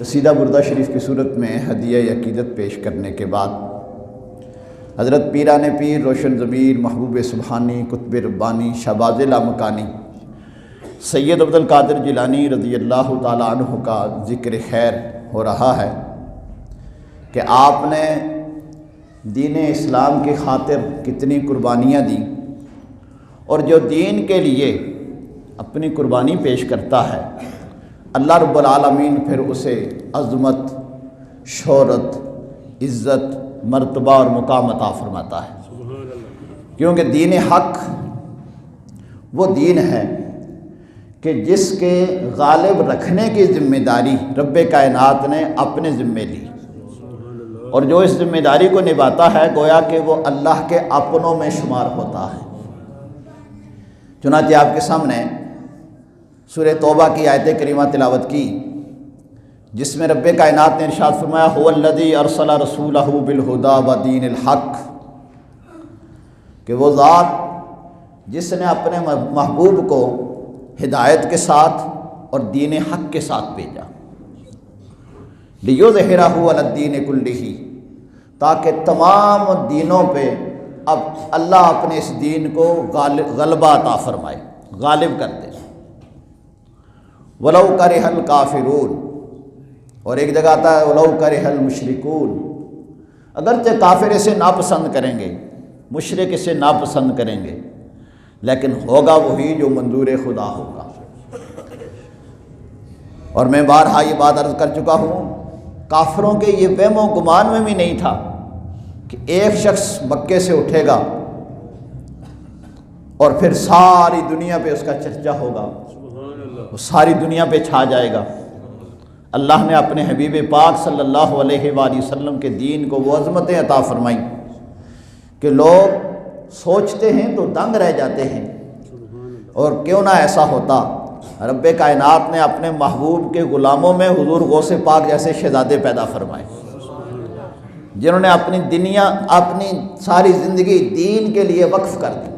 قصیدہ بردہ شریف کی صورت میں ہدیہ عقیدت پیش کرنے کے بعد حضرت پیران پیر روشن ضمیر محبوب سبحانی قطب ربانی شہباز لامکانی سید عبدالقادر جیلانی رضی اللہ تعالیٰ عنہ کا ذکر خیر ہو رہا ہے کہ آپ نے دین اسلام کی خاطر کتنی قربانیاں دیں، اور جو دین کے لیے اپنی قربانی پیش کرتا ہے اللہ رب العالمین پھر اسے عظمت، شہرت، عزت، مرتبہ اور مقام عطا فرماتا ہے، کیونکہ دین حق وہ دین ہے کہ جس کے غالب رکھنے کی ذمہ داری رب کائنات نے اپنے ذمے لی، اور جو اس ذمہ داری کو نبھاتا ہے گویا کہ وہ اللہ کے اپنوں میں شمار ہوتا ہے۔ چنانچہ آپ کے سامنے سورہ توبہ کی آیت کریمہ تلاوت کی، جس میں رب کائنات نے ارشاد فرمایا هو الذی ارسل رسولہ بالہدی ودین الحق، کہ وہ ذات جس نے اپنے محبوب کو ہدایت کے ساتھ اور دین حق کے ساتھ بھیجا، لیظہرہ علی الدین کلہ، تاکہ تمام دینوں پہ اب اللہ اپنے اس دین کو غلبہ عطا فرمائے، غالب کر دے۔ وَلَوْ كَرِهَ الْكَافِرُونَ، اور ایک جگہ آتا ہے وَلَوْ كَرِهَ الْمُشْرِكُونَ، اگرچہ کافر اسے ناپسند کریں گے، مشرک اسے ناپسند کریں گے، لیکن ہوگا وہی جو منظور خدا ہوگا۔ اور میں بارہا یہ بات عرض کر چکا ہوں، کافروں کے یہ وہم و گمان میں بھی نہیں تھا کہ ایک شخص مکے سے اٹھے گا اور پھر ساری دنیا پہ اس کا چرچا ہوگا، وہ ساری دنیا پہ چھا جائے گا۔ اللہ نے اپنے حبیب پاک صلی اللہ علیہ وآلہ وسلم کے دین کو وہ عظمتیں عطا فرمائیں کہ لوگ سوچتے ہیں تو دنگ رہ جاتے ہیں، اور کیوں نہ ایسا ہوتا، رب کائنات نے اپنے محبوب کے غلاموں میں حضور غوث پاک جیسے شہزادے پیدا فرمائے، جنہوں نے اپنی ساری زندگی دین کے لیے وقف کر دی۔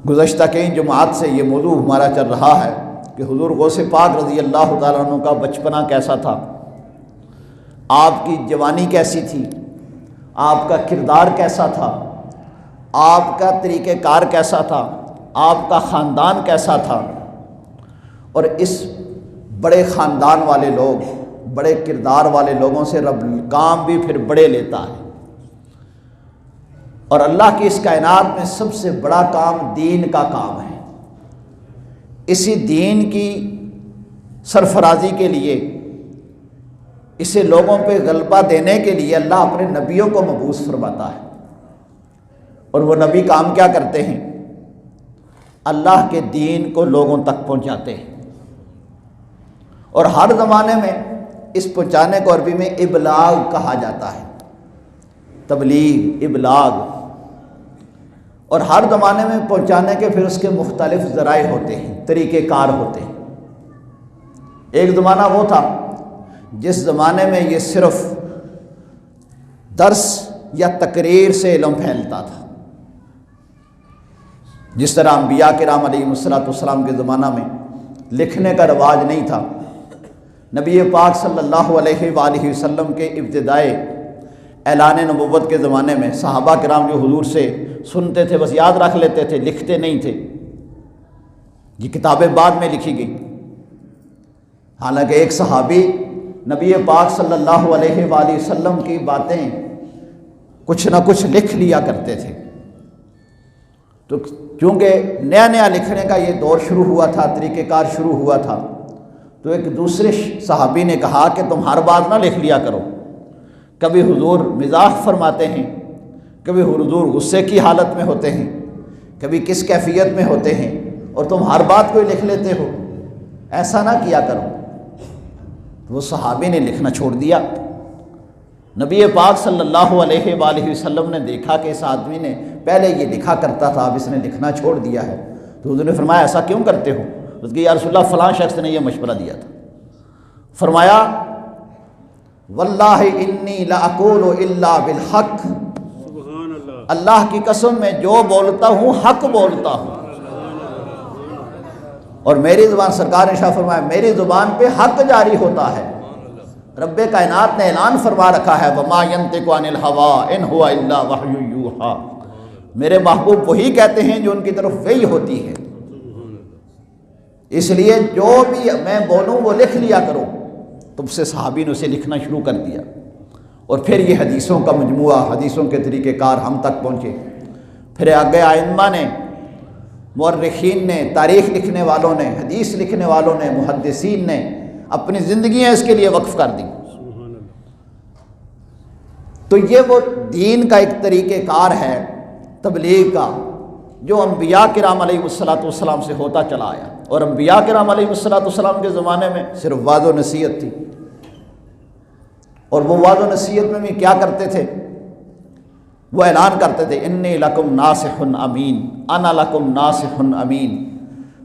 گزشتہ کئی جماعت سے یہ موضوع ہمارا چل رہا ہے کہ حضور غوث پاک رضی اللہ تعالیٰ عنہ کا بچپنا کیسا تھا، آپ کی جوانی کیسی تھی، آپ کا کردار کیسا تھا، آپ کا طریقہ کار کیسا تھا، آپ کا خاندان کیسا تھا، اور اس بڑے خاندان والے لوگ، بڑے کردار والے لوگوں سے رب کام بھی پھر بڑے لیتا ہے، اور اللہ کی اس کائنات میں سب سے بڑا کام دین کا کام ہے۔ اسی دین کی سرفرازی کے لیے، اسے لوگوں پہ غلبہ دینے کے لیے اللہ اپنے نبیوں کو مبعوث فرماتا ہے، اور وہ نبی کام کیا کرتے ہیں؟ اللہ کے دین کو لوگوں تک پہنچاتے ہیں، اور ہر زمانے میں اس پہنچانے کو عربی میں ابلاغ کہا جاتا ہے، تبلیغ، ابلاغ، اور ہر زمانے میں پہنچانے کے پھر اس کے مختلف ذرائع ہوتے ہیں، طریقہ کار ہوتے ہیں۔ ایک زمانہ وہ تھا جس زمانے میں یہ صرف درس یا تقریر سے علم پھیلتا تھا، جس طرح انبیاء کرام علیہ السلام کے زمانہ میں لکھنے کا رواج نہیں تھا۔ نبی پاک صلی اللہ علیہ وآلہ وسلم کے ابتدائی اعلان نبوت کے زمانے میں صحابہ کرام جو حضور سے سنتے تھے بس یاد رکھ لیتے تھے، لکھتے نہیں تھے، یہ کتابیں بعد میں لکھی گئی۔ حالانکہ ایک صحابی نبی پاک صلی اللہ علیہ وآلہ وسلم کی باتیں کچھ نہ کچھ لکھ لیا کرتے تھے، تو چونکہ نیا نیا لکھنے کا یہ دور شروع ہوا تھا، طریقہ کار شروع ہوا تھا، تو ایک دوسرے صحابی نے کہا کہ تم ہر بات نہ لکھ لیا کرو، کبھی حضور مزاح فرماتے ہیں، کبھی حضور غصے کی حالت میں ہوتے ہیں، کبھی کس کیفیت میں ہوتے ہیں، اور تم ہر بات کو لکھ لیتے ہو، ایسا نہ کیا کرو۔ وہ صحابی نے لکھنا چھوڑ دیا۔ نبی پاک صلی اللہ علیہ وآلہ وسلم نے دیکھا کہ اس آدمی نے پہلے یہ لکھا کرتا تھا، اب اس نے لکھنا چھوڑ دیا ہے، تو حضور نے فرمایا ایسا کیوں کرتے ہو؟ اس کہ یا رسول اللہ فلاں شخص نے یہ مشورہ دیا تھا۔ فرمایا واللہ انی لاقول الا بالحق، اللہ کی قسم میں جو بولتا ہوں حق بولتا ہوں، اور میری زبان، سرکار نے شاہ فرمایا میری زبان پہ حق جاری ہوتا ہے۔ رب کائنات نے اعلان فرما رکھا ہے وَمَا يَنطِقُ عَنِ الْهَوَىٰ إِنْ هُوَ إِلَّا وَحْيٌ يُوحَىٰ، میرے محبوب وہی کہتے ہیں جو ان کی طرف وحی ہوتی ہے، اس لیے جو بھی میں بولوں وہ لکھ لیا کرو۔ تم سے صحابی نے اسے لکھنا شروع کر دیا، اور پھر یہ حدیثوں کا مجموعہ، حدیثوں کے طریقہ کار ہم تک پہنچے۔ پھر آگے آئمہ نے، مورخین نے، تاریخ لکھنے والوں نے، حدیث لکھنے والوں نے، محدثین نے اپنی زندگیاں اس کے لیے وقف کر دیں۔ تو یہ وہ دین کا ایک طریقہ کار ہے تبلیغ کا جو انبیاء کرام علیہ السلام سے ہوتا چلا آیا، اور انبیاء کرام علیہ السلام کے زمانے میں صرف وعظ و نصیحت تھی، اور وہ وعظ و نصیحت میں بھی کیا کرتے تھے؟ وہ اعلان کرتے تھے انی لکم ناصح امین، انا لکم ناصح امین،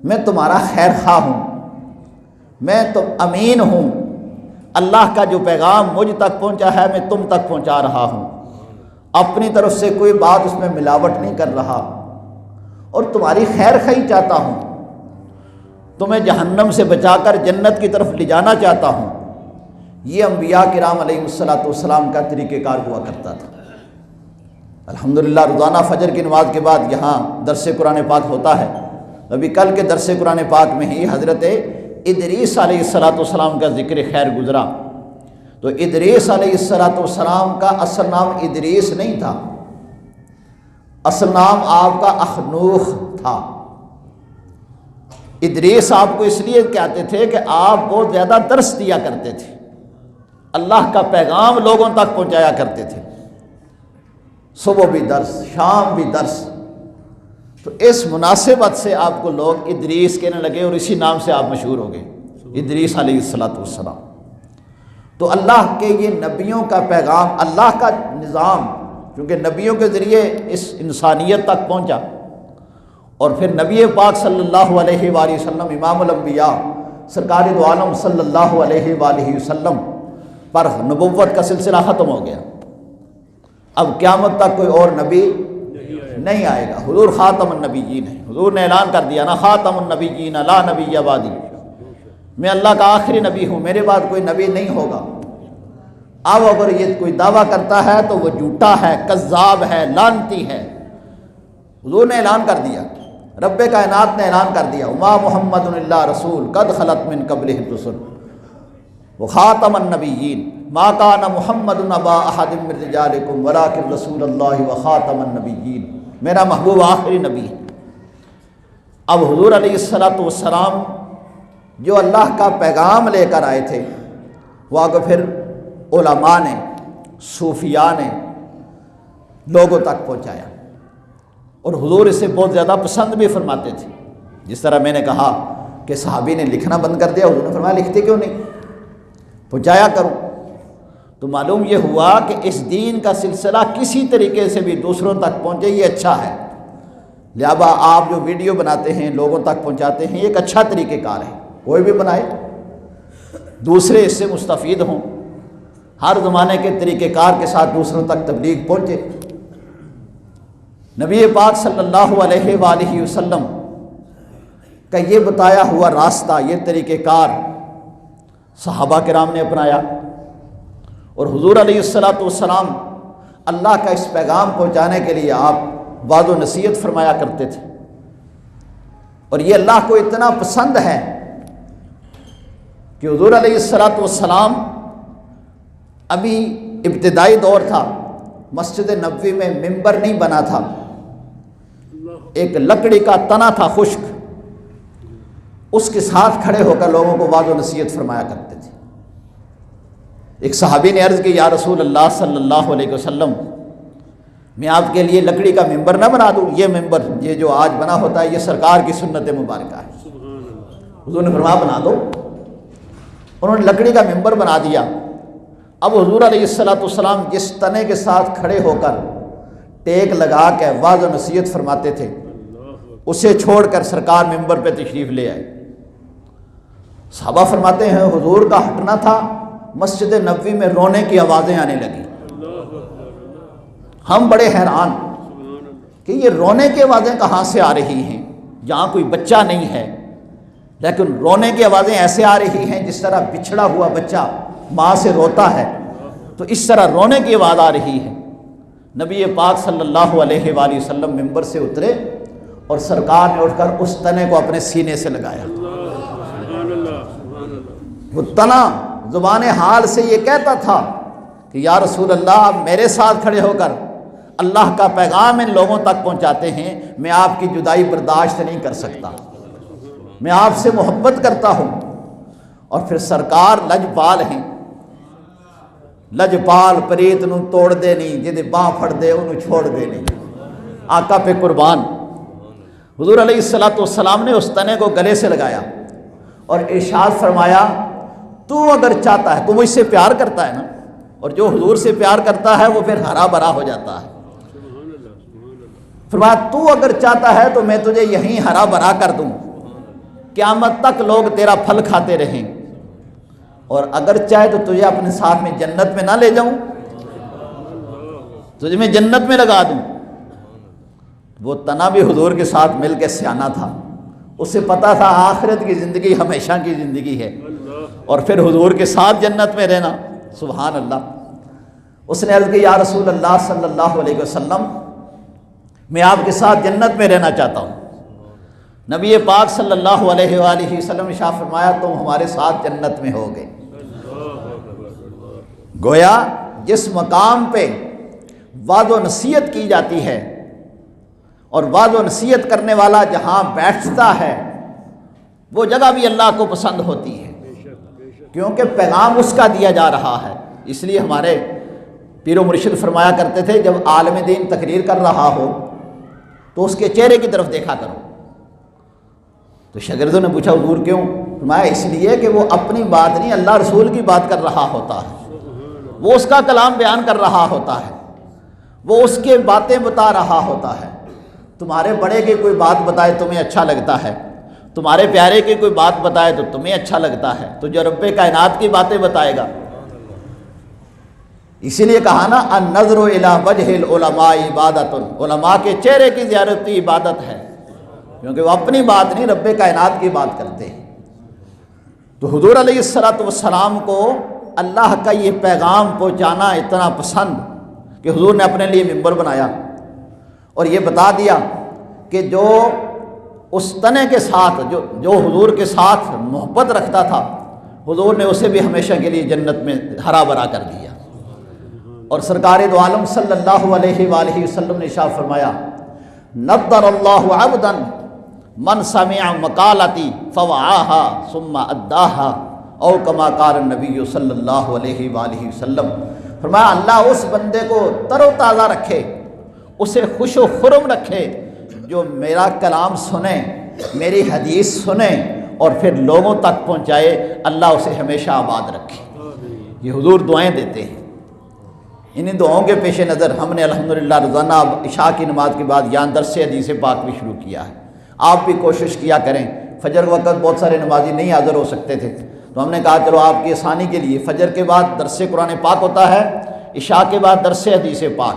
میں تمہارا خیر خواہ ہوں، میں تو امین ہوں، اللہ کا جو پیغام مجھ تک پہنچا ہے میں تم تک پہنچا رہا ہوں، اپنی طرف سے کوئی بات اس میں ملاوٹ نہیں کر رہا، اور تمہاری خیر خواہی چاہتا ہوں، تمہیں جہنم سے بچا کر جنت کی طرف لے جانا چاہتا ہوں۔ یہ انبیاء کرام علیہ السلام کا طریقہ کار ہوا کرتا تھا۔ الحمدللہ روزانہ فجر کی نماز کے بعد یہاں درس قرآن پاک ہوتا ہے۔ ابھی کل کے درس قرآن پاک میں ہی حضرت ادریس علیہ السلام کا ذکر خیر گزرا۔ تو ادریس علیہ السلام کا اصل نام ادریس نہیں تھا، اصل نام آپ کا اخنوخ تھا۔ ادریس آپ کو اس لیے کہتے تھے کہ آپ بہت زیادہ درس دیا کرتے تھے، اللہ کا پیغام لوگوں تک پہنچایا کرتے تھے، صبح بھی درس، شام بھی درس۔ تو اس مناسبت سے آپ کو لوگ ادریس کہنے لگے، اور اسی نام سے آپ مشہور ہو گئے، ادریس علیہ السلام۔ تو اللہ کے یہ نبیوں کا پیغام، اللہ کا نظام، کیونکہ نبیوں کے ذریعے اس انسانیت تک پہنچا، اور پھر نبی پاک صلی اللہ علیہ وآلہ وسلم امام الانبیاء سرکار دو عالم صلی اللہ علیہ وآلہ وسلم پر نبوت کا سلسلہ ختم ہو گیا۔ اب قیامت تک کوئی اور نبی نہیں آئے گا، حضور خاتم النبیین ہے۔ حضور نے اعلان کر دیا نا خاتم النبیین لا نبی بعدی، میں اللہ کا آخری نبی ہوں، میرے بعد کوئی نبی نہیں ہوگا۔ اب اگر یہ کوئی دعویٰ کرتا ہے تو وہ جھوٹا ہے، کذاب ہے، لعنتی ہے۔ حضور نے اعلان کر دیا، رب کائنات نے اعلان کر دیا وما محمد الا رسول قد خلت من قبلہ الرسل وخاتم النبیین ما کان محمد ابا احد من رجالکم ولکن رسول اللہ وخاتم النبیین، میرا محبوب آخری نبی ہے۔ اب حضور علیہ السلام جو اللہ کا پیغام لے کر آئے تھے وہ آگے پھر علماء نے، صوفیاء نے لوگوں تک پہنچایا، اور حضور اسے بہت زیادہ پسند بھی فرماتے تھے۔ جس طرح میں نے کہا کہ صحابی نے لکھنا بند کر دیا، حضور نے فرمایا لکھتے کیوں نہیں، پہنچایا کرو۔ تو معلوم یہ ہوا کہ اس دین کا سلسلہ کسی طریقے سے بھی دوسروں تک پہنچے یہ اچھا ہے، لہذا آپ جو ویڈیو بناتے ہیں لوگوں تک پہنچاتے ہیں یہ ایک اچھا طریقہ کار ہے، کوئی بھی بنائے، دوسرے اس سے مستفید ہوں، ہر زمانے کے طریقہ کار کے ساتھ دوسروں تک تبلیغ پہنچے۔ نبی پاک صلی اللہ علیہ وآلہ وسلم کا یہ بتایا ہوا راستہ، یہ طریقہ کار صحابہ کرام نے اپنایا، اور حضور علیہ السلام اللہ کا اس پیغام پہنچانے کے لیے آپ وعظ و نصیحت فرمایا کرتے تھے، اور یہ اللہ کو اتنا پسند ہے کہ حضور علیہ السلام ابھی ابتدائی دور تھا، مسجد نبوی میں ممبر نہیں بنا تھا، ایک لکڑی کا تنا تھا خشک، اس کے ساتھ کھڑے ہو کر لوگوں کو وعظ و نصیحت فرمایا کرتے تھے۔ ایک صحابی نے عرض کی یا رسول اللہ صلی اللہ علیہ وسلم، میں آپ کے لیے لکڑی کا ممبر نہ بنا دوں؟ یہ ممبر یہ جو آج بنا ہوتا ہے یہ سرکار کی سنت مبارکہ ہے۔ حضور نے فرمایا بنا دو، انہوں نے لکڑی کا ممبر بنا دیا۔ اب حضور علیہ السلام جس تنے کے ساتھ کھڑے ہو کر ٹیک لگا کے وعظ و نصیحت فرماتے تھے اسے چھوڑ کر سرکار ممبر پہ تشریف لے آئے۔ صحابہ فرماتے ہیں حضور کا ہٹنا تھا، مسجد نبوی میں رونے کی آوازیں آنے لگی، ہم بڑے حیران کہ یہ رونے کی آوازیں کہاں سے آ رہی ہیں، جہاں کوئی بچہ نہیں ہے، لیکن رونے کی آوازیں ایسے آ رہی ہیں جس طرح بچھڑا ہوا بچہ ماں سے روتا ہے، تو اس طرح رونے کی آواز آ رہی ہے۔ نبی پاک صلی اللہ علیہ وآلہ وسلم ممبر سے اترے اور سرکار نے اٹھ کر اس تنے کو اپنے سینے سے لگایا۔ وہ تنا زبان حال سے یہ کہتا تھا کہ یا رسول اللہ، آپ میرے ساتھ کھڑے ہو کر اللہ کا پیغام ان لوگوں تک پہنچاتے ہیں، میں آپ کی جدائی برداشت نہیں کر سکتا، میں آپ سے محبت کرتا ہوں۔ اور پھر سرکار لجپال ہیں، لجپال پریت نو توڑ دے نہیں، جدے باں پھڑ دے انہوں چھوڑ دے نہیں۔ آقا پہ قربان، حضور علیہ السلام نے اس تنے کو گلے سے لگایا اور ارشاد فرمایا، تو اگر چاہتا ہے، تو مجھ سے پیار کرتا ہے نا، اور جو حضور سے پیار کرتا ہے وہ پھر ہرا بھرا ہو جاتا ہے۔ فرمایا تو اگر چاہتا ہے تو میں تجھے یہیں ہرا بھرا کر دوں، قیامت تک لوگ تیرا پھل کھاتے رہیں، اور اگر چاہے تو تجھے اپنے ساتھ میں جنت میں نہ لے جاؤں، تجھے میں جنت میں لگا دوں۔ وہ تنا بھی حضور کے ساتھ مل کے سیانا تھا، اسے پتا تھا آخرت کی زندگی ہمیشہ کی زندگی ہے، اور پھر حضور کے ساتھ جنت میں رہنا۔ سبحان اللہ۔ اس نے عرض کی، یا رسول اللہ صلی اللہ علیہ وسلم، میں آپ کے ساتھ جنت میں رہنا چاہتا ہوں۔ نبی پاک صلی اللہ علیہ وآلہ وسلم نے ارشاد فرمایا، تم ہمارے ساتھ جنت میں ہوگے۔ گویا جس مقام پہ وعد و نصیحت کی جاتی ہے اور وعد و نصیحت کرنے والا جہاں بیٹھتا ہے، وہ جگہ بھی اللہ کو پسند ہوتی ہے، کیونکہ پیغام اس کا دیا جا رہا ہے۔ اس لیے ہمارے پیر و مرشد فرمایا کرتے تھے، جب عالم دین تقریر کر رہا ہو تو اس کے چہرے کی طرف دیکھا کرو۔ تو شاگردوں نے پوچھا حضور کیوں؟ فرمایا اس لیے کہ وہ اپنی بات نہیں، اللہ رسول کی بات کر رہا ہوتا ہے، وہ اس کا کلام بیان کر رہا ہوتا ہے، وہ اس کے باتیں بتا رہا ہوتا ہے۔ تمہارے بڑے کی کوئی بات بتائے تمہیں اچھا لگتا ہے، تمہارے پیارے کی کوئی بات بتائے تو تمہیں اچھا لگتا ہے، تو جو رب کائنات کی باتیں بتائے گا۔ اسی لیے کہا نا، النظر الی وجہ العلماء عبادت، علماء کے چہرے کی زیارت کی عبادت ہے، کیونکہ وہ اپنی بات نہیں، رب کائنات کی بات کرتے ہیں۔ تو حضور علیہ السلام کو اللہ کا یہ پیغام پہنچانا اتنا پسند کہ حضور نے اپنے لیے ممبر بنایا اور یہ بتا دیا کہ جو اس تنے کے ساتھ جو حضور کے ساتھ محبت رکھتا تھا، حضور نے اسے بھی ہمیشہ کے لیے جنت میں ہرا بھرا کر دیا۔ اور سرکار دو عالم صلی اللہ علیہ وآلہ وسلم نے ارشاد فرمایا، نضر اللہ عبدا من سمع مقالتی فوعاها ثم اداها او کما قال النبی صلی اللہ علیہ وآلہ وسلم۔ فرمایا اللہ اس بندے کو تر و تازہ رکھے، اسے خوش و خرم رکھے جو میرا کلام سنے، میری حدیث سنے اور پھر لوگوں تک پہنچائے، اللہ اسے ہمیشہ آباد رکھے۔ یہ حضور دعائیں دیتے ہیں۔ انہیں دعاؤں کے پیش نظر ہم نے الحمدللہ روزانہ عشاء کی نماز کے بعد یہاں درس حدیث پاک بھی شروع کیا ہے۔ آپ بھی کوشش کیا کریں۔ فجر وقت بہت سارے نمازی نہیں حاضر ہو سکتے تھے، تو ہم نے کہا چلو آپ کی آسانی کے لیے فجر کے بعد درس قرآن پاک ہوتا ہے، عشاء کے بعد درس حدیث پاک،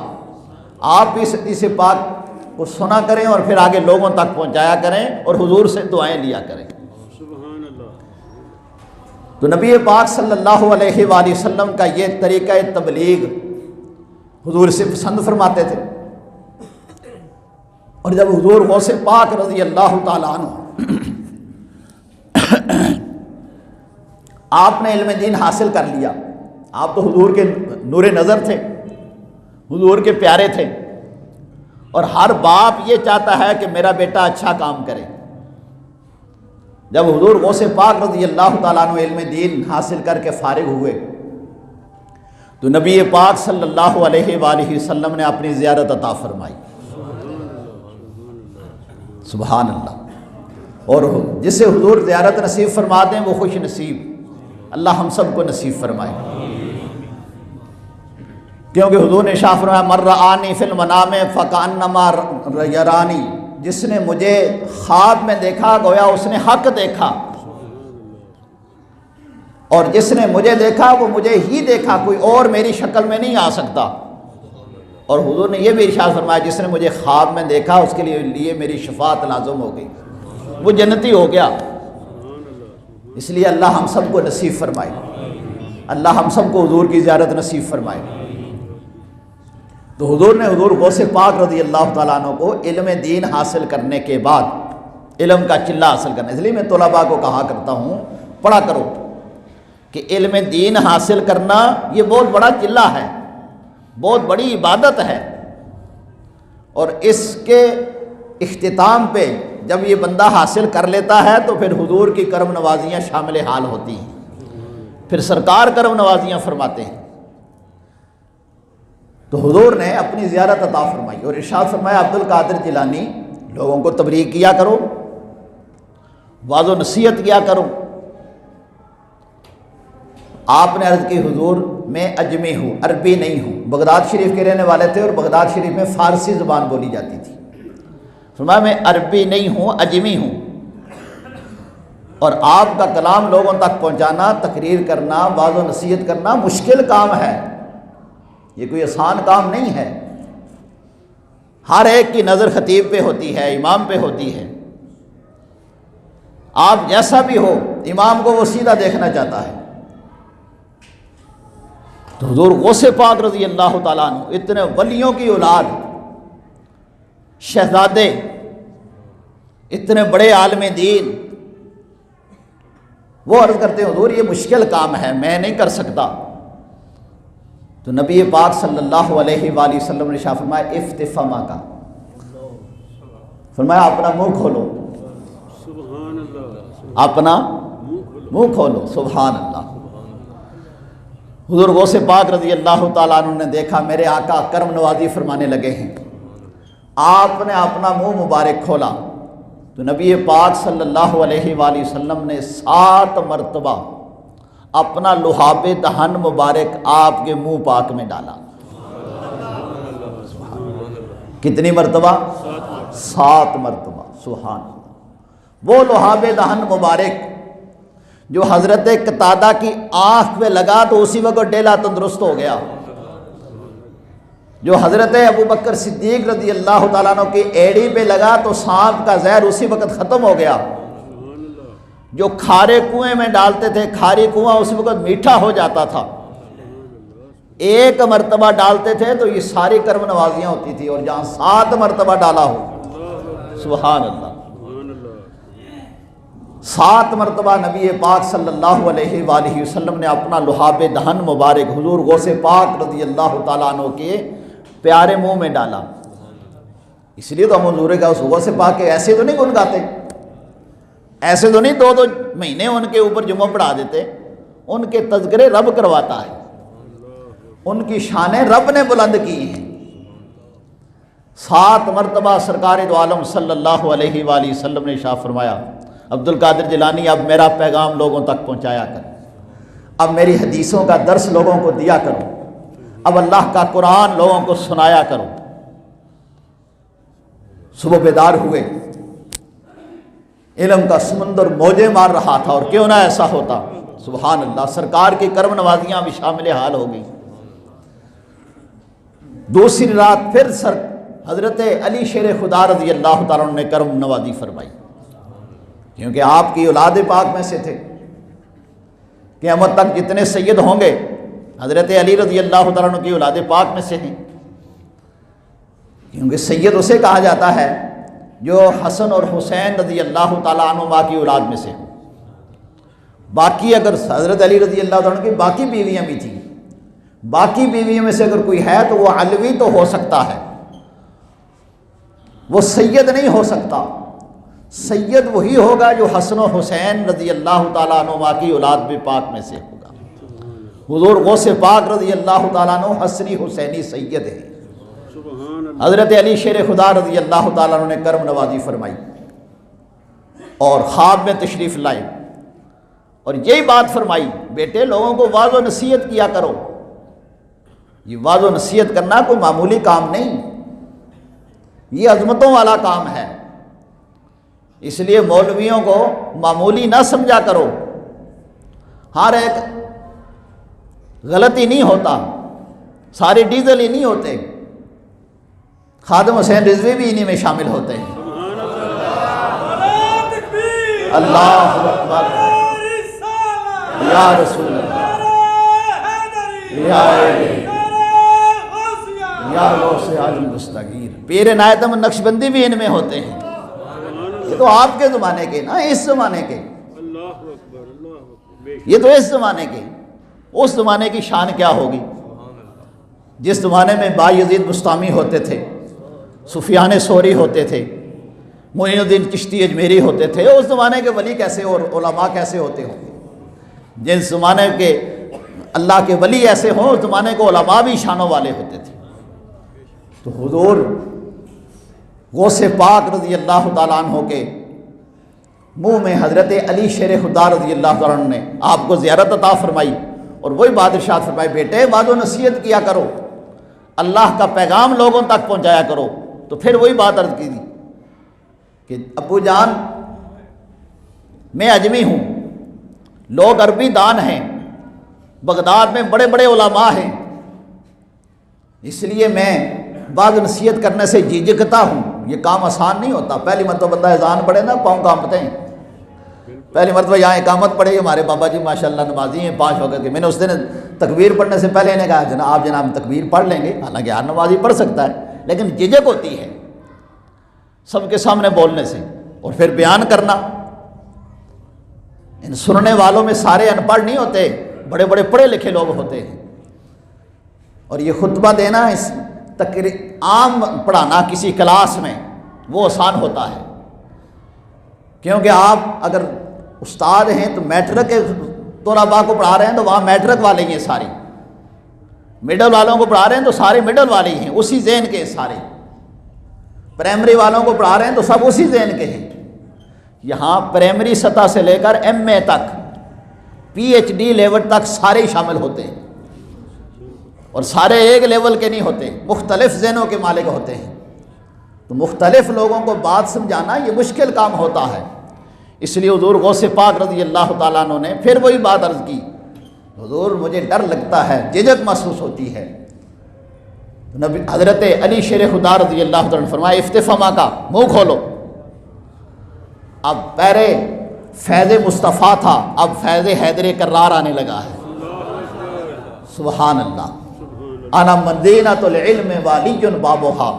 آپ بھی اس حدیث پاک کو سنا کریں اور پھر آگے لوگوں تک پہنچایا کریں اور حضور سے دعائیں لیا کریں۔ تو نبی پاک صلی اللہ علیہ وآلہ وسلم کا یہ طریقہ تبلیغ حضور سے پسند فرماتے تھے۔ اور جب حضور غوث پاک رضی اللہ تعالیٰ عنہ آپ نے علم دین حاصل کر لیا، آپ تو حضور کے نور نظر تھے، حضور کے پیارے تھے، اور ہر باپ یہ چاہتا ہے کہ میرا بیٹا اچھا کام کرے۔ جب حضور غوث پاک رضی اللہ تعالیٰ عنہ علم دین حاصل کر کے فارغ ہوئے تو نبی پاک صلی اللہ علیہ وآلہ وسلم نے اپنی زیارت عطا فرمائی۔ سبحان اللہ۔ اور جسے حضور زیارت نصیب فرما دیں وہ خوش نصیب، اللہ ہم سب کو نصیب فرمائے۔ کیونکہ حضور نے ارشاد فرمایا، من رآنی فی المنام فکأنما یرانی، جس نے مجھے خواب میں دیکھا گویا اس نے حق دیکھا، اور جس نے مجھے دیکھا وہ مجھے ہی دیکھا، کوئی اور میری شکل میں نہیں آ سکتا۔ اور حضور نے یہ بھی ارشاد فرمایا، جس نے مجھے خواب میں دیکھا اس کے لیے میری شفاعت لازم ہو گئی، وہ جنتی ہو گیا۔ اس لیے اللہ ہم سب کو نصیب فرمائے، اللہ ہم سب کو حضور کی زیارت نصیب فرمائے۔ تو حضور نے حضور غوث پاک رضی اللہ تعالیٰ عنہ کو علم دین حاصل کرنے کے بعد علم کا چلہ حاصل کرنا، اس لیے میں طلباء کو کہا کرتا ہوں پڑھا کرو کہ علم دین حاصل کرنا یہ بہت بڑا چلہ ہے، بہت بڑی عبادت ہے، اور اس کے اختتام پہ جب یہ بندہ حاصل کر لیتا ہے تو پھر حضور کی کرم نوازیاں شامل حال ہوتی ہیں، پھر سرکار کرم نوازیاں فرماتے ہیں۔ تو حضور نے اپنی زیارت عطا فرمائی اور ارشاد فرمایا عبد القادر جیلانی لوگوں کو تبلیغ کیا کرو، واعظ و نصیحت کیا کرو۔ آپ نے عرض کی حضور میں اجمی ہوں، عربی نہیں ہوں، بغداد شریف کے رہنے والے تھے اور بغداد شریف میں فارسی زبان بولی جاتی تھی۔ فرمایا میں عربی نہیں ہوں، اجمی ہوں، اور آپ کا کلام لوگوں تک پہنچانا، تقریر کرنا، واعظ و نصیحت کرنا مشکل کام ہے، یہ کوئی آسان کام نہیں ہے۔ ہر ایک کی نظر خطیب پہ ہوتی ہے، امام پہ ہوتی ہے، آپ جیسا بھی ہو امام کو وہ سیدھا دیکھنا چاہتا ہے۔ تو حضور غوث پاک رضی اللہ تعالیٰ عنہ اتنے ولیوں کی اولاد، شہزادے، اتنے بڑے عالم دین، وہ عرض کرتے ہیں حضور یہ مشکل کام ہے، میں نہیں کر سکتا۔ تو نبی پاک صلی اللہ علیہ وآلہ وسلم نے ارشاد فرمایا افتح فمک کا، فرمایا اپنا منہ کھولو، اپنا منہ کھولو، سبحان اللہ۔ حضور غوث پاک رضی اللہ تعالیٰ عنہ نے دیکھا میرے آقا کرم نوازی فرمانے لگے ہیں، آپ نے اپنا منہ مبارک کھولا تو نبی پاک صلی اللہ علیہ وآلہ وسلم نے 7 مرتبہ اپنا لحاب دہن مبارک آپ کے منہ پاک میں ڈالا۔ کتنی مرتبہ؟ 7 مرتبہ، سبحان اللہ۔ وہ لحاب دہن مبارک جو حضرت قتادہ کی آنکھ پہ لگا تو اسی وقت ڈیلا تندرست ہو گیا، جو حضرت ابو بکر صدیق رضی اللہ تعالیٰ عنہ کی ایڑی پہ لگا تو سانپ کا زہر اسی وقت ختم ہو گیا، جو کھارے کنویں میں ڈالتے تھے کھاری کنواں اسی وقت میٹھا ہو جاتا تھا، ایک مرتبہ ڈالتے تھے تو یہ ساری کرم نوازیاں ہوتی تھی، اور جہاں 7 مرتبہ ڈالا ہو، سبحان اللہ۔ 7 مرتبہ نبی پاک صلی اللہ علیہ وآلہ وسلم نے اپنا لحاب دہن مبارک حضور غوث پاک رضی اللہ تعالیٰ عنہ کے پیارے منہ میں ڈالا۔ اس لیے تو ہم حضور کا اس غوث پاک کے ایسے تو نہیں گن گاتے، ایسے تو نہیں 2 مہینے ان کے اوپر جمعہ پڑھا دیتے، ان کے تذکرے رب کرواتا ہے، ان کی شانیں رب نے بلند کی ہیں۔ 7 مرتبہ سرکار دو عالم صلی اللہ علیہ وآلہ وسلم نے ارشاد فرمایا عبد القادر جیلانی اب میرا پیغام لوگوں تک پہنچایا کر، اب میری حدیثوں کا درس لوگوں کو دیا کرو، اب اللہ کا قرآن لوگوں کو سنایا کرو۔ صبح بیدار ہوئے، علم کا سمندر موجیں مار رہا تھا، اور کیوں نہ ایسا ہوتا، سبحان اللہ، سرکار کی کرم نوازیاں بھی شامل حال ہو گئی۔ دوسری رات پھر حضرت علی شیر خدا رضی اللہ تعالیٰ عنہ نے کرم نوازی فرمائی، کیونکہ آپ کی اولاد پاک میں سے تھے۔ قیامت تک جتنے سید ہوں گے حضرت علی رضی اللہ تعالیٰ عنہ کی اولاد پاک میں سے ہیں، کیونکہ سید اسے کہا جاتا ہے جو حسن اور حسین رضی اللہ تعالیٰ عنہما کی اولاد میں سے۔ باقی اگر حضرت علی رضی اللہ تعالیٰ عنہ کی باقی بیویاں بھی تھیں، باقی بیویوں میں سے اگر کوئی ہے تو وہ علوی تو ہو سکتا ہے، وہ سید نہیں ہو سکتا۔ سید وہی ہوگا جو حسن و حسین رضی اللہ تعالیٰ عنہما کی اولاد بھی پاک میں سے ہوگا۔ حضور غوث پاک رضی اللہ تعالیٰ عنہ حسنی حسینی سید ہیں۔ حضرت علی شیر خدا رضی اللہ تعالیٰ عنہ نے کرم نوازی فرمائی اور خواب میں تشریف لائے، اور یہی بات فرمائی بیٹے لوگوں کو واعظ و نصیحت کیا کرو۔ یہ واعظ و نصیحت کرنا کوئی معمولی کام نہیں، یہ عظمتوں والا کام ہے، اس لیے مولویوں کو معمولی نہ سمجھا کرو۔ ہر ایک غلطی نہیں ہوتا، سارے ڈیزل ہی نہیں ہوتے، خادم حسین رضوی بھی انہی میں شامل ہوتے ہیں۔ اللہ اکبر، یا رسول اللہ، یا غوث اعظم دستگیر۔ پیر عنایت احمد نقشبندی بھی ان میں ہوتے ہیں۔ یہ تو آپ کے زمانے کے نا، اس زمانے کے، یہ تو اس زمانے کے۔ اس زمانے کی شان کیا ہوگی؟ جس زمانے میں بایزید بستامی ہوتے تھے، سفیان ثوری ہوتے تھے، معین الدین چشتی اجمیری ہوتے تھے، اس زمانے کے ولی کیسے اور علماء کیسے ہوتے ہوں گے؟ جن زمانے کے اللہ کے ولی ایسے ہوں، اس زمانے کو علماء بھی شانوں والے ہوتے تھے۔ تو حضور غوث پاک رضی اللہ تعالیٰ عنہ کے منہ میں حضرت علی شیر خدا رضی اللہ تعالیٰ عنہ نے آپ کو زیارت عطا فرمائی، اور وہی بات ارشاد فرمائی، بیٹے وعظ و نصیحت کیا کرو، اللہ کا پیغام لوگوں تک پہنچایا کرو۔ تو پھر وہی بات عرض کی تھی کہ ابو جان میں اجمی ہوں، لوگ عربی دان ہیں، بغداد میں بڑے بڑے علماء ہیں، اس لیے میں بعض نصیحت کرنے سے جھجکتا ہوں۔ یہ کام آسان نہیں ہوتا۔ پہلی مرتبہ بندہ اذان پڑھے نا، پاؤں کانپتے ہیں۔ پہلی مرتبہ یہاں اقامت پڑھی، ہمارے بابا جی ماشاءاللہ نمازی ہیں 5 وقت کے۔ میں نے اس دن تکبیر پڑھنے سے پہلے انہیں کہا جناب تکبیر پڑھ لیں گے، حالانکہ ہر نمازی پڑھ سکتا ہے، لیکن جھجک ہوتی ہے سب کے سامنے بولنے سے، اور پھر بیان کرنا۔ ان سننے والوں میں سارے ان پڑھ نہیں ہوتے، بڑے بڑے پڑھے لکھے لوگ ہوتے ہیں، اور یہ خطبہ دینا، اس عام پڑھانا کسی کلاس میں وہ آسان ہوتا ہے، کیونکہ آپ اگر استاد ہیں تو میٹرک کے طلباء کو پڑھا رہے ہیں تو وہاں میٹرک والے ہی ہیں سارے، مڈل والوں کو پڑھا رہے ہیں تو سارے مڈل والے ہی ہیں، اسی ذہن کے سارے، پرائمری والوں کو پڑھا رہے ہیں تو سب اسی ذہن کے ہیں۔ یہاں پرائمری سطح سے لے کر MA تک، PhD لیول تک سارے ہی شامل ہوتے ہیں، اور سارے ایک لیول کے نہیں ہوتے، مختلف ذہنوں کے مالک ہوتے ہیں۔ تو مختلف لوگوں کو بات سمجھانا یہ مشکل کام ہوتا ہے، اس لیے حضور غوث پاک رضی اللہ تعالیٰ عنہ نے پھر وہی بات عرض کی، حضور مجھے ڈر لگتا ہے، جھجک محسوس ہوتی ہے۔ نبی حضرت علی شیر خدا رضی اللہ تعالیٰ عنہ فرمایا، افتفما کا منہ کھولو۔ اب پہلے فیض مصطفیٰ تھا، اب فیض حیدر کرار آنے لگا ہے۔ سبحان اللہ۔ انا مدینۃ العلم والی بابوہا،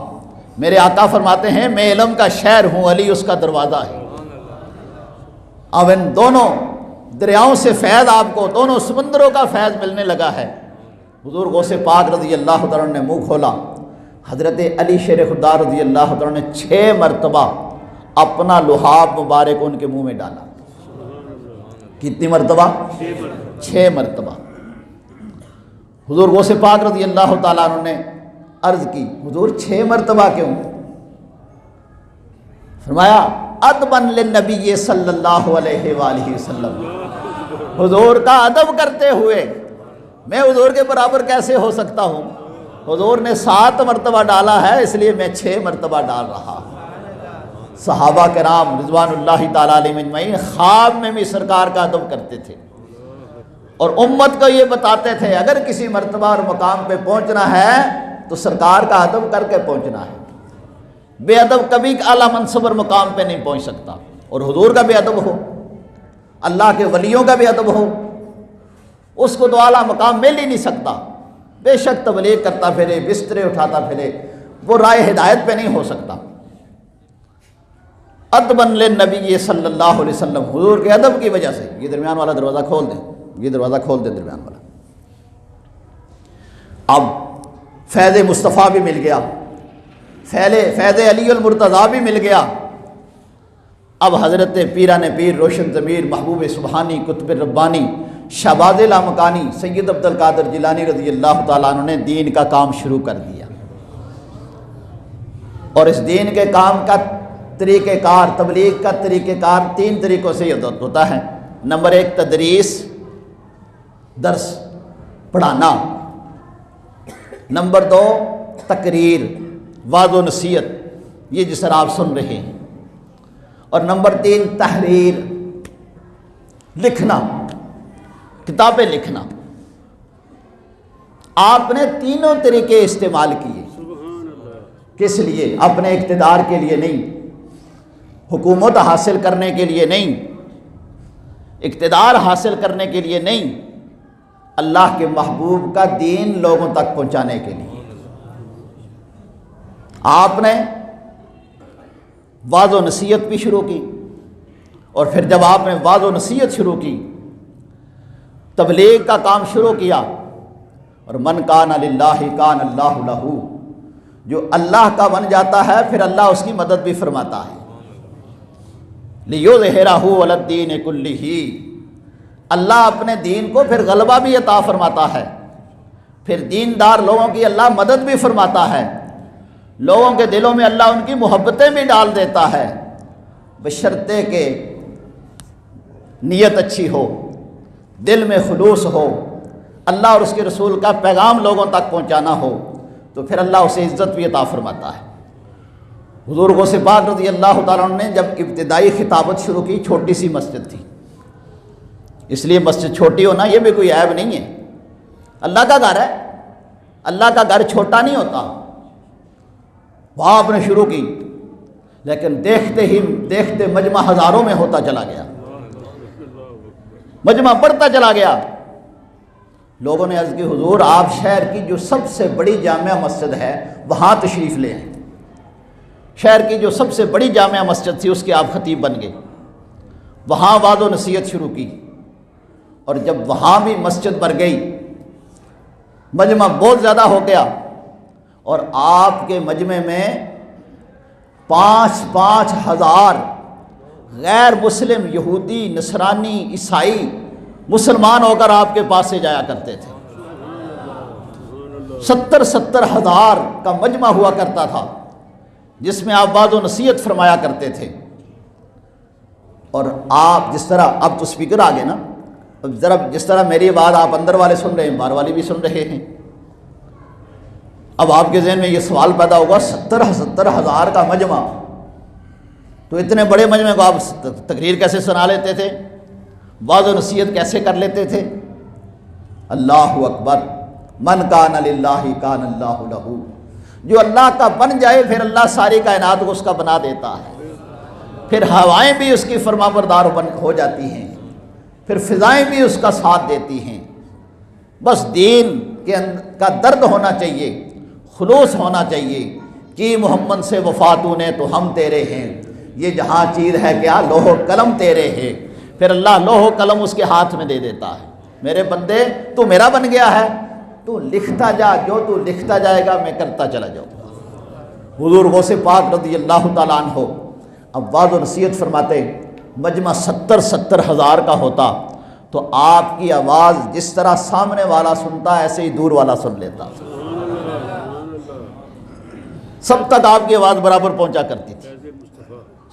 میرے آقا فرماتے ہیں میں علم کا شہر ہوں، علی اس کا دروازہ ہے۔ اب ان دونوں دریاؤں سے فیض، آپ کو دونوں سمندروں کا فیض ملنے لگا ہے۔ حضور غوث پاک رضی اللہ تعالیٰ نے منہ کھولا، حضرت علی شیر خدا رضی اللہ تعالیٰ نے 6 مرتبہ اپنا لحاف مبارک ان کے منہ میں ڈالا۔ کتنی مرتبہ؟ 6 مرتبہ۔ حضور غوث پاک رضی اللہ تعالیٰ عنہ نے عرض کی، حضور 6 مرتبہ کیوں؟ فرمایا ادباً للنبی صلی اللہ علیہ وآلہ وسلم، حضور کا ادب کرتے ہوئے میں حضور کے برابر کیسے ہو سکتا ہوں؟ حضور نے 7 مرتبہ ڈالا ہے، اس لیے میں 6 مرتبہ ڈال رہا ہوں۔ صحابہ کرام رضوان اللہ تعالیٰ علیہم اجمعین خواب میں بھی سرکار کا ادب کرتے تھے، اور امت کو یہ بتاتے تھے اگر کسی مرتبہ اور مقام پہ پہنچنا ہے تو سرکار کا ادب کر کے پہنچنا ہے، بے ادب کبھی اعلیٰ منصب اور مقام پہ نہیں پہنچ سکتا۔ اور حضور کا بے ادب ہو، اللہ کے ولیوں کا بے ادب ہو، اس کو تو اعلیٰ مقام مل ہی نہیں سکتا۔ بے شک تبلیغ کرتا پھرے، بسترے اٹھاتا پھرے، وہ رائے ہدایت پہ نہیں ہو سکتا۔ ادباً للنبی صلی اللہ علیہ وسلم، حضور کے ادب کی وجہ سے۔ یہ درمیان والا دروازہ کھول دیں، یہ دروازہ کھول دیں درمیان والا۔ اب فیض مصطفیٰ بھی مل گیا، فیض علی المرتضیٰ بھی مل گیا۔ اب حضرت پیران پیر روشن ضمیر محبوب سبحانی قطب ربانی شہباز لامکانی سید عبد القادر جیلانی رضی اللہ تعالیٰ عنہ نے دین کا کام شروع کر دیا، اور اس دین کے کام کا طریقہ کار، تبلیغ کا طریقہ کار 3 طریقوں سے ہوتا ہے۔ نمبر 1 تدریس، درس پڑھانا۔ نمبر 2 تقریر، وعظ و نصیحت، یہ جس طرح آپ سن رہے ہیں۔ اور نمبر 3 تحریر، لکھنا، کتابیں لکھنا۔ آپ نے تینوں طریقے استعمال کیے، کس لیے؟ اپنے اقتدار کے لیے نہیں، حکومت حاصل کرنے کے لیے نہیں، اقتدار حاصل کرنے کے لیے نہیں، اللہ کے محبوب کا دین لوگوں تک پہنچانے کے لیے۔ آپ نے وعظ و نصیحت بھی شروع کی، اور پھر جب آپ نے وعظ و نصیحت شروع کی، تبلیغ کا کام شروع کیا، اور من کان للہ کان اللہ لہ، جو اللہ کا بن جاتا ہے پھر اللہ اس کی مدد بھی فرماتا ہے۔ لیظہرہ علی الدین کلہ، اللہ اپنے دین کو پھر غلبہ بھی عطا فرماتا ہے، پھر دیندار لوگوں کی اللہ مدد بھی فرماتا ہے، لوگوں کے دلوں میں اللہ ان کی محبتیں بھی ڈال دیتا ہے، بشرطے کہ نیت اچھی ہو، دل میں خلوص ہو، اللہ اور اس کے رسول کا پیغام لوگوں تک پہنچانا ہو، تو پھر اللہ اسے عزت بھی عطا فرماتا ہے۔ حضور غوث پاک رضی اللہ تعالیٰ عنہ نے جب ابتدائی خطابت شروع کی، چھوٹی سی مسجد تھی، اس لیے مسجد چھوٹی ہونا یہ بھی کوئی عیب نہیں ہے، اللہ کا گھر ہے، اللہ کا گھر چھوٹا نہیں ہوتا۔ وہاں آپ نے شروع کی، لیکن دیکھتے ہی دیکھتے مجمع ہزاروں میں ہوتا چلا گیا، مجمع بڑھتا چلا گیا۔ لوگوں نے عرض کی حضور آپ شہر کی جو سب سے بڑی جامع مسجد ہے وہاں تشریف لے آئیں۔ شہر کی جو سب سے بڑی جامع مسجد تھی اس کے آپ خطیب بن گئے، وہاں وعظ و نصیحت شروع کی، اور جب وہاں بھی مسجد بھر گئی، مجمع بہت زیادہ ہو گیا، اور آپ کے مجمع میں 5,000 ہزار غیر مسلم یہودی، نصرانی، عیسائی مسلمان ہو کر آپ کے پاس سے جایا کرتے تھے۔ 70 ہزار کا مجمع ہوا کرتا تھا جس میں آپ وعظ و نصیحت فرمایا کرتے تھے۔ اور آپ جس طرح اب تو سپیکر آ گئے نا، اب ذرا جس طرح میری آواز آپ اندر والے سن رہے ہیں، باہر والے بھی سن رہے ہیں، اب آپ کے ذہن میں یہ سوال پیدا ہوگا 70 ہزار کا مجمع، تو اتنے بڑے مجمع کو آپ تقریر کیسے سنا لیتے تھے، وعظ و نصیحت کیسے کر لیتے تھے؟ اللہ اکبر، من کان للہ کان اللہ لہ، جو اللہ کا بن جائے پھر اللہ ساری کائنات کو اس کا بنا دیتا ہے، پھر ہوائیں بھی اس کی فرما بردار ہو جاتی ہیں، پھر فضائیں بھی اس کا ساتھ دیتی ہیں۔ بس دین کا درد ہونا چاہیے، خلوص ہونا چاہیے کہ محمد سے وفاتوں نے تو ہم تیرے ہیں، یہ جہاں چیز ہے کیا لوح و قلم تیرے ہے، پھر اللہ لوح و قلم اس کے ہاتھ میں دے دیتا ہے، میرے بندے تو میرا بن گیا ہے، تو لکھتا جا، جو تو لکھتا جائے گا میں کرتا چلا جاؤں گا۔ حضور غوث پاک رضی اللہ تعالیٰ عنہ اب وعظ و نصیحت فرماتے، مجمع 70 ہزار کا ہوتا تو آپ کی آواز جس طرح سامنے والا سنتا ایسے ہی دور والا سن لیتا، سب تک آپ کی آواز برابر پہنچا کرتی تھی۔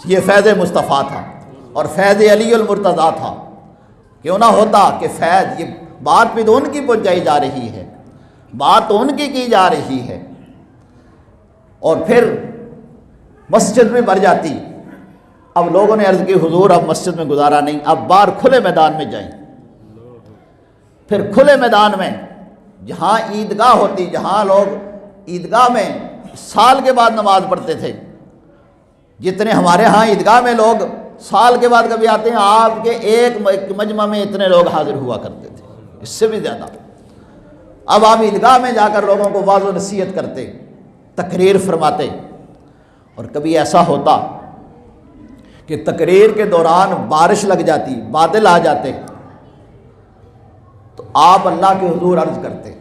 یہ فیض مصطفیٰ تھا اور فیض علی المرتضیٰ تھا۔ کیوں نہ ہوتا کہ فیض، یہ بات بھی تو ان کی پہنچائی جا رہی ہے، بات تو ان کی جا رہی ہے، اور پھر مسجد میں بھر جاتی۔ اب لوگوں نے عرض کی حضور اب مسجد میں گزارا نہیں، اب باہر کھلے میدان میں جائیں۔ پھر کھلے میدان میں جہاں عیدگاہ ہوتی، جہاں لوگ عیدگاہ میں سال کے بعد نماز پڑھتے تھے، جتنے ہمارے ہاں عیدگاہ میں لوگ سال کے بعد کبھی آتے ہیں، آپ کے ایک مجمع میں اتنے لوگ حاضر ہوا کرتے تھے، اس سے بھی زیادہ۔ اب آپ عیدگاہ میں جا کر لوگوں کو وعظ و نصیحت کرتے، تقریر فرماتے، اور کبھی ایسا ہوتا کہ تقریر کے دوران بارش لگ جاتی، بادل آ جاتے، تو آپ اللہ کے حضور عرض کرتے،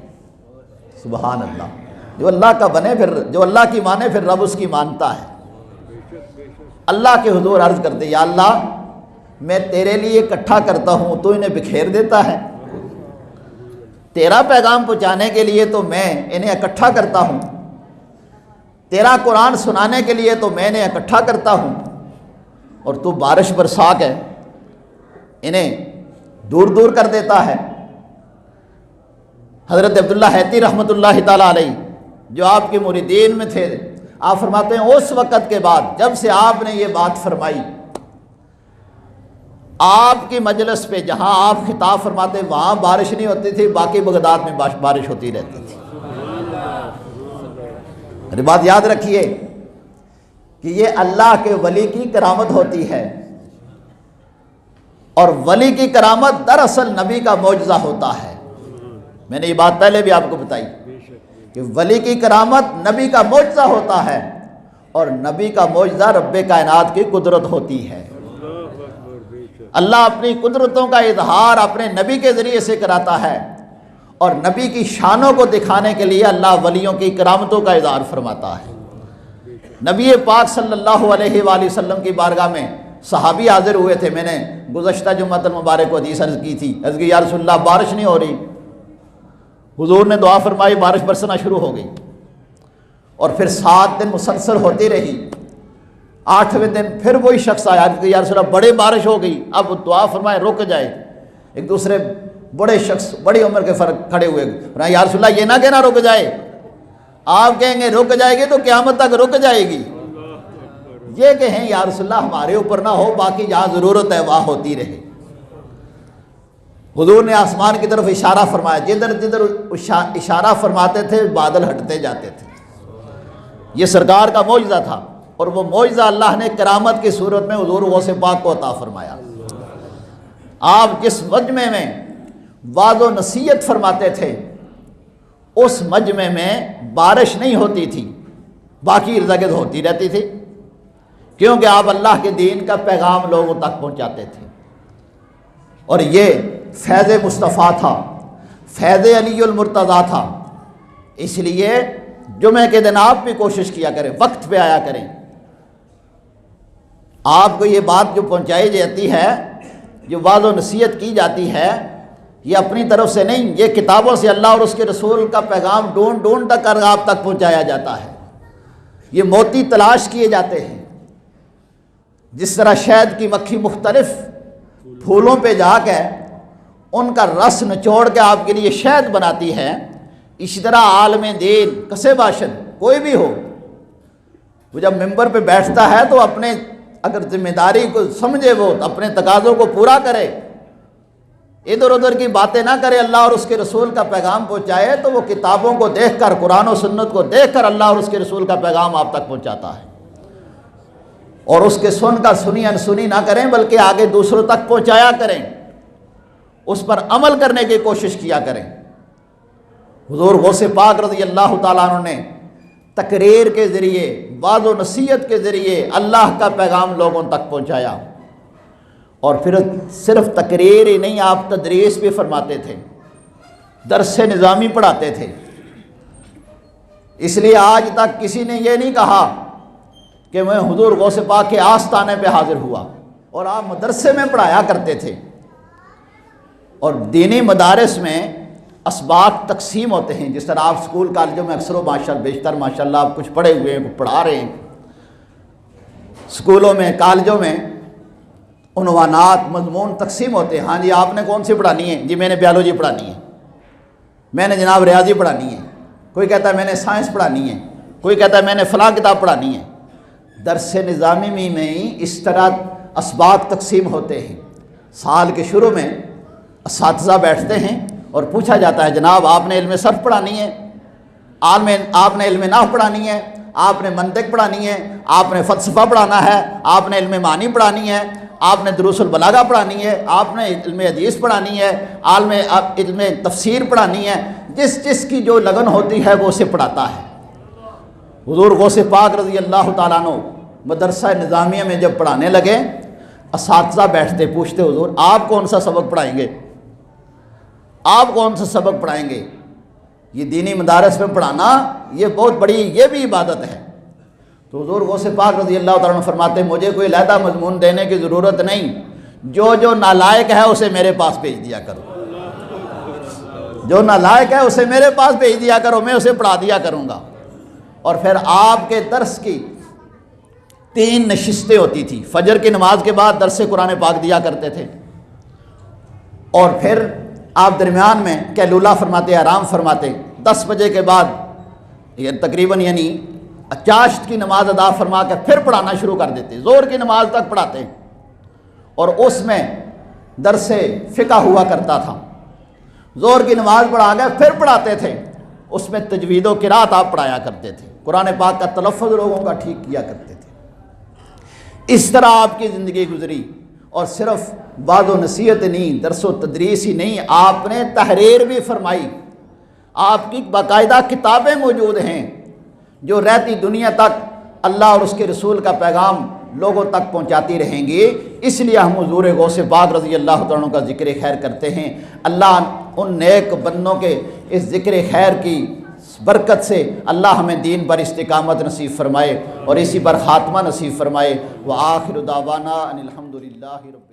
سبحان اللہ، جو اللہ کا بنے پھر جو اللہ کی مانے پھر رب اس کی مانتا ہے۔ اللہ کے حضور عرض کرتے، یا اللہ میں تیرے لیے اکٹھا کرتا ہوں تو انہیں بکھیر دیتا ہے، تیرا پیغام پہنچانے کے لیے تو میں انہیں اکٹھا کرتا ہوں، تیرا قرآن سنانے کے لیے تو میں انہیں اکٹھا کرتا ہوں، اور تو بارش برسا کے انہیں دور دور کر دیتا ہے۔ حضرت عبداللہ حیتی رحمۃ اللہ تعالیٰ علیہ جو آپ کے مریدین میں تھے، آپ فرماتے ہیں اس وقت کے بعد جب سے آپ نے یہ بات فرمائی، آپ کی مجلس پہ جہاں آپ خطاب فرماتے وہاں بارش نہیں ہوتی تھی، باقی بغداد میں بارش ہوتی رہتی تھی۔ میری بات یاد رکھیے کہ یہ اللہ کے ولی کی کرامت ہوتی ہے اور ولی کی کرامت دراصل نبی کا معجزہ ہوتا ہے۔ میں نے یہ بات پہلے بھی آپ کو بتائی کہ ولی کی کرامت نبی کا معجزہ ہوتا ہے، اور نبی کا معجزہ رب کائنات کی قدرت ہوتی ہے۔ اللہ اپنی قدرتوں کا اظہار اپنے نبی کے ذریعے سے کراتا ہے، اور نبی کی شانوں کو دکھانے کے لیے اللہ ولیوں کی کرامتوں کا اظہار فرماتا ہے۔ نبی پاک صلی اللہ علیہ وآلہ وسلم کی بارگاہ میں صحابی حاضر ہوئے تھے۔ میں نے گزشتہ جمعۃ المبارک کو حدیث عرض کی تھی، عرض کی یا رسول اللہ بارش نہیں ہو رہی۔ حضور نے دعا فرمائی، بارش برسنا شروع ہو گئی، اور پھر 7 دن مسلسل ہوتی رہی۔ 8ویں دن پھر وہی شخص آیا کہ یا رسول اللہ بڑے بارش ہو گئی، اب دعا فرمائے رک جائے۔ ایک دوسرے بڑے شخص بڑی عمر کے فرق کھڑے ہوئے، یا رسول اللہ یہ نہ کہنا رک جائے، آپ کہیں گے رک جائے گی تو قیامت تک رک جائے گی، یہ کہیں یا رسول اللہ ہمارے اوپر نہ ہو، باقی جہاں ضرورت ہے وہاں ہوتی رہے۔ حضور نے آسمان کی طرف اشارہ فرمایا، جدھر جدھر اشارہ فرماتے تھے بادل ہٹتے جاتے تھے۔ یہ سرکار کا معجزہ تھا، اور وہ معجزہ اللہ نے کرامت کی صورت میں حضور غوث پاک کو عطا فرمایا۔ آپ جس مجمع میں وعظ و نصیحت فرماتے تھے، اس مجمع میں بارش نہیں ہوتی تھی، باقی ارد ہوتی رہتی تھی، کیونکہ آپ اللہ کے دین کا پیغام لوگوں تک پہنچاتے تھے۔ اور یہ فیض مصطفیٰ تھا، فیض علی المرتضیٰ تھا۔ اس لیے جمعہ کے دن آپ بھی کوشش کیا کریں، وقت پہ آیا کریں۔ آپ کو یہ بات جو پہنچائی جاتی ہے، جو وعظ و نصیحت کی جاتی ہے، یہ اپنی طرف سے نہیں، یہ کتابوں سے اللہ اور اس کے رسول کا پیغام ڈھونڈ ڈھونڈ کر آپ تک پہنچایا جاتا ہے۔ یہ موتی تلاش کیے جاتے ہیں، جس طرح شہد کی مکھی مختلف پھولوں پہ جا کے ان کا رس نچوڑ کے آپ کے لیے شہد بناتی ہے، اسی طرح عالم دین کسے باشد کوئی بھی ہو، وہ جب ممبر پہ بیٹھتا ہے تو اپنے اگر ذمہ داری کو سمجھے، وہ اپنے تقاضوں کو پورا کرے، ادھر ادھر کی باتیں نہ کرے، اللہ اور اس کے رسول کا پیغام پہنچائے، تو وہ کتابوں کو دیکھ کر، قرآن و سنت کو دیکھ کر اللہ اور اس کے رسول کا پیغام آپ تک پہنچاتا ہے۔ اور اس کے سن کا سنی انسنی نہ کریں، بلکہ آگے دوسروں تک پہنچایا کریں، اس پر عمل کرنے کی کوشش کیا کریں۔ حضور غوث پاک رضی اللہ تعالیٰ عنہ نے تقریر کے ذریعے، وعظ و نصیحت کے ذریعے اللہ کا پیغام لوگوں تک پہنچایا۔ اور پھر صرف تقریر ہی نہیں، آپ تدریس بھی فرماتے تھے، درس نظامی پڑھاتے تھے۔ اس لیے آج تک کسی نے یہ نہیں کہا کہ میں حضور غوث پاک کے آستانے پہ حاضر ہوا، اور آپ مدرسے میں پڑھایا کرتے تھے۔ اور دینی مدارس میں اسباق تقسیم ہوتے ہیں، جس طرح آپ سکول کالجوں میں اکثر و بیشتر ماشاءاللہ آپ کچھ پڑھے ہوئے ہیں، پڑھا رہے ہیں۔ سکولوں میں، کالجوں میں عنوانات، مضمون تقسیم ہوتے ہیں۔ ہاں جی آپ نے کون سی پڑھانی ہے؟ جی میں نے بیالوجی پڑھانی ہے، میں نے جناب ریاضی پڑھانی ہے، کوئی کہتا ہے میں نے سائنس پڑھانی ہے، کوئی کہتا ہے میں نے فلاں کتاب پڑھانی ہے۔ درس نظامی میں ہی اس طرح اسباق تقسیم ہوتے ہیں۔ سال کے شروع میں اساتذہ بیٹھتے ہیں اور پوچھا جاتا ہے جناب آپ نے علم صرف پڑھانی ہے، آپ نے علم نحو پڑھانی ہے، آپ نے منطق پڑھانی ہے، آپ نے فلسفہ پڑھانا ہے، آپ نے علم معانی پڑھانی ہے، آپ نے دروس البلاغہ پڑھانی ہے، آپ نے علم حدیث پڑھانی ہے، علم تفسیر پڑھانی ہے۔ جس جس کی جو لگن ہوتی ہے وہ اسے پڑھاتا ہے۔ حضور غوث پاک رضی اللہ تعالیٰ عنہ مدرسہ نظامیہ میں جب پڑھانے لگے، اساتذہ بیٹھتے، پوچھتے حضور آپ کون سا سبق پڑھائیں گے، آپ کون سا سبق پڑھائیں گے؟ یہ دینی مدارس میں پڑھانا یہ بہت بڑی، یہ بھی عبادت ہے۔ تو حضور غوث پاک رضی اللہ تعالیٰ عنہ فرماتے مجھے کوئی علیحدہ مضمون دینے کی ضرورت نہیں، جو نالائق ہے اسے میرے پاس بھیج دیا کرو، جو نالائق ہے اسے میرے پاس بھیج دیا کرو، میں اسے پڑھا دیا کروں گا۔ اور پھر آپ کے درس کی 3 نشستیں ہوتی تھی۔ فجر کی نماز کے بعد درس قرآن پاک دیا کرتے تھے، اور پھر آپ درمیان میں قیلولہ فرماتے، آرام فرماتے۔ 10 بجے کے بعد یہ تقریباً یعنی چاشت کی نماز ادا فرما کر پھر پڑھانا شروع کر دیتے، زور کی نماز تک پڑھاتے، اور اس میں درس فقہ ہوا کرتا تھا۔ زور کی نماز پڑھا گئے پھر پڑھاتے تھے، اس میں تجوید و قرات آپ پڑھایا کرتے تھے، قرآن پاک کا تلفظ لوگوں کا ٹھیک کیا کرتے تھے۔ اس طرح آپ کی زندگی گزری۔ اور صرف وعظ و نصیحت نہیں، درس و تدریس ہی نہیں، آپ نے تحریر بھی فرمائی۔ آپ کی باقاعدہ کتابیں موجود ہیں جو رہتی دنیا تک اللہ اور اس کے رسول کا پیغام لوگوں تک پہنچاتی رہیں گی۔ اس لیے ہم حضور غوث پاک رضی اللہ تعالیٰ عنہ کا ذکر خیر کرتے ہیں۔ اللہ ان نیک بندوں کے اس ذکر خیر کی برکت سے اللہ ہمیں دین پر استقامت نصیب فرمائے اور اسی پر خاتمہ نصیب فرمائے۔ وآخر دعوانا ان الحمد للہ رب